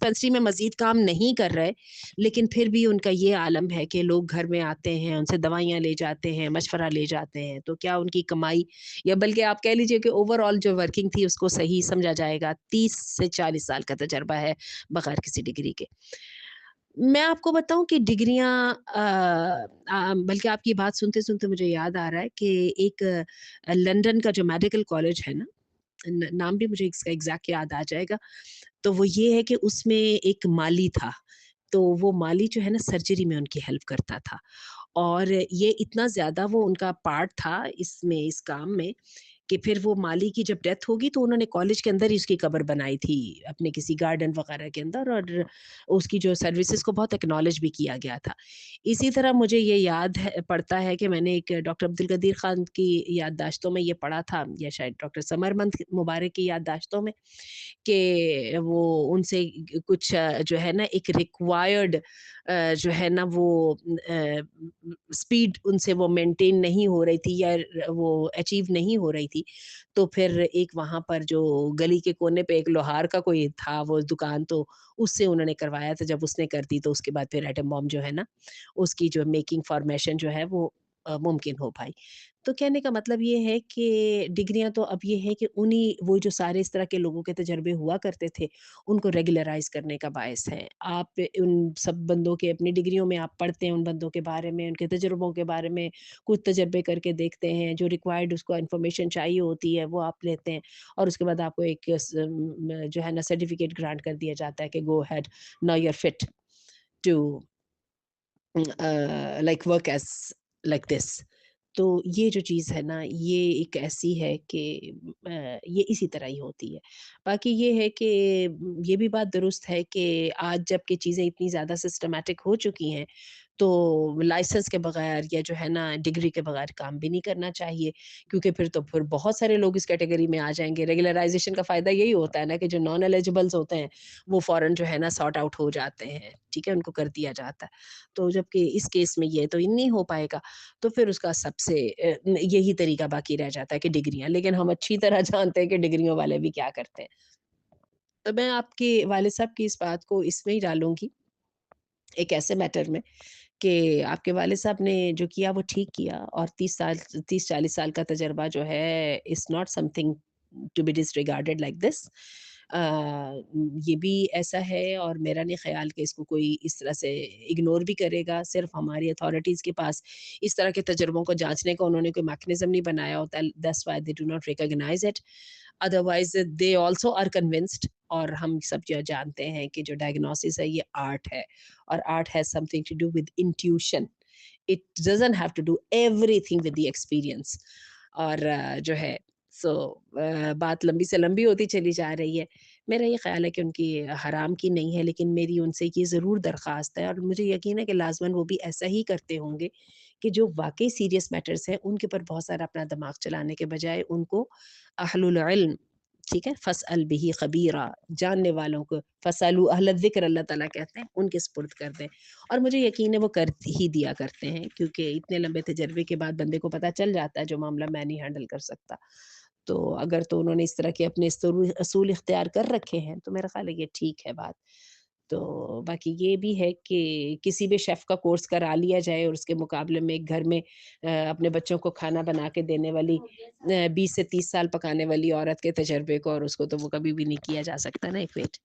Dispensary में मज़ीद काम नहीं कर रहे, लेकिन फिर भी उनका ये आलम है कि लोग घर में आते हैं, उनसे दवाइयाँ ले जाते हैं, मशवरा ले जाते हैं, तो क्या उनकी कमाई या बल्कि आप कह लीजिए कि ओवरऑल जो वर्किंग थी उसको सही समझा जाएगा? 30 से 40 साल का तजर्बा है बगैर किसी डिग्री के। मैं आपको बताऊँ कि डिग्रियाँ बल्कि आपकी बात सुनते-सुनते मुझे याद आ रहा है कि एक लंदन का जो मेडिकल कॉलेज है ना, नाम भी मुझे इसका एग्ज़ैक्ट याद आ जाएगा। तो वो ये है कि उसमें एक माली था, तो वो माली जो है ना सर्जरी में उनकी हेल्प करता था और ये इतना ज़्यादा वो उनका पार्ट था इसमें इस काम में कि फिर वो माली की जब डेथ होगी तो उन्होंने कॉलेज के अंदर ही उसकी कब्र बनाई थी, अपने किसी गार्डन वगैरह के अंदर और उसकी जो सर्विसेज़ को बहुत एक्नॉलेज भी किया गया था। इसी तरह मुझे ये याद है पड़ता है कि मैंने एक डॉक्टर अब्दुल कदीर ख़ान की याददाश्तों में ये पढ़ा था या शायद डॉक्टर समरमंद मुबारक की याददाश्तों में कि वो उनसे कुछ जो है ना एक रिक्वायर्ड जो है ना वो स्पीड उनसे वो मेंटेन नहीं हो रही थी या वो अचीव नहीं हो रही थी। तो फिर एक वहाँ पर जो गली के कोने पे एक लोहार का कोई था वो दुकान तो उससे उन्होंने करवाया था। जब उसने कर दी तो उसके बाद फिर एटम बॉम्ब जो है ना, उसकी जो मेकिंग फॉर्मेशन जो है वो मुमकिन हो पाई। तो कहने का मतलब ये है कि डिग्रियाँ तो अब ये है कि उन्हीं वो जो सारे इस तरह के लोगों के तजर्बे हुआ करते थे, उनको रेगुलराइज़ करने का बायस है। आप उन सब बंदों के अपनी डिग्रियों में आप पढ़ते हैं उन बंदों के बारे में, उनके तजुर्बों के बारे में, कुछ तजर्बे करके देखते हैं, जो रिक्वायर्ड उसको इन्फॉर्मेशन चाहिए होती है, वो आप लेते हैं और उसके बाद आपको एक जो है ना सर्टिफिकेट ग्रांट कर दिया जाता है कि go ahead, now you are fit to like work as like this. तो ये जो चीज़ है ना, ये एक ऐसी है कि ये इसी तरह ही होती है। बाकी ये है कि ये भी बात दुरुस्त है कि आज जबकि चीज़ें इतनी ज़्यादा सिस्टमैटिक हो चुकी हैं, तो लाइसेंस के बगैर या जो है ना डिग्री के बगैर काम भी नहीं करना चाहिए, क्योंकि फिर बहुत सारे लोग इस कैटेगरी में आ जाएँगे। रेगुलराइज़ेशन का फ़ायदा यही होता है ना कि जो नॉन एलिजिबल्स होते हैं, वो फ़ौरन जो है ना सॉर्ट आउट हो जाते हैं, ठीक है? उनको कर दिया जाता है। तो जबकि इस केस में ये तो नहीं हो पाएगा, तो फिर उसका सबसे यही तरीका बाकी रह जाता है कि डिग्रियाँ, लेकिन हम अच्छी तरह जानते हैं कि डिग्रियों वाले भी क्या करते हैं। तो मैं आपके वालिद साहब की इस बात को इसमें ही डालूँगी, एक ऐसे मैटर में कि आपके वालिद साहब ने जो किया वो ठीक किया और 30-40 साल का तजर्बा जो है is not something to be disregarded like this. Uh, ये भी ऐसा है और मेरा नहीं ख़्याल कि इसको कोई इस तरह से इग्नोर भी करेगा। सिर्फ़ हमारी अथॉरिटीज़ के पास इस तरह के तजुर्बों को जाँचने का उन्होंने कोई मैकेनिज़्म नहीं बनाया होता है, that's why they do not recognise it. Otherwise they also are convinced और हम सब जो जानते हैं कि जो डायग्नोसिस है ये आर्ट है और art has something to do with intuition. It doesn't have to do everything with the experience और जो है सो बात लंबी से लंबी होती चली जा रही है। मेरा ये ख़्याल है कि उनकी हराम की नहीं है, लेकिन मेरी उनसे ये ज़रूर दरख़्वास्त है और मुझे यकीन है कि लाज़मन वो भी ऐसा ही करते होंगे कि जो वाक़ई सीरियस मैटर्स हैं, उनके ऊपर बहुत सारा अपना दिमाग चलाने के बजाय उनको अहलुल इल्म, ठीक है? फ़स्अल बिही ख़बीरा, जानने वालों को फ़स्अलू अहल ज़िक्र अल्लाह ताला कहते हैं, उनके सुपुर्द कर दें। और मुझे यकीन है वो कर ही दिया करते हैं क्योंकि इतने लंबे तजर्बे के बाद बंदे को पता चल जाता है जो मामला मैं नहीं हैंडल कर सकता। तो अगर तो उन्होंने इस तरह के अपने असूल इख्तियार कर रखे हैं, तो मेरा ख़्याल है ये ठीक है बात। तो बाकी ये भी है कि किसी भी शेफ़ का कोर्स करा लिया जाए और उसके मुकाबले में एक घर में अपने बच्चों को खाना बना के देने वाली 20 से 30 साल पकाने वाली औरत के तजर्बे को और उसको तो वो कभी भी नहीं किया जा सकता ना इक्वेट।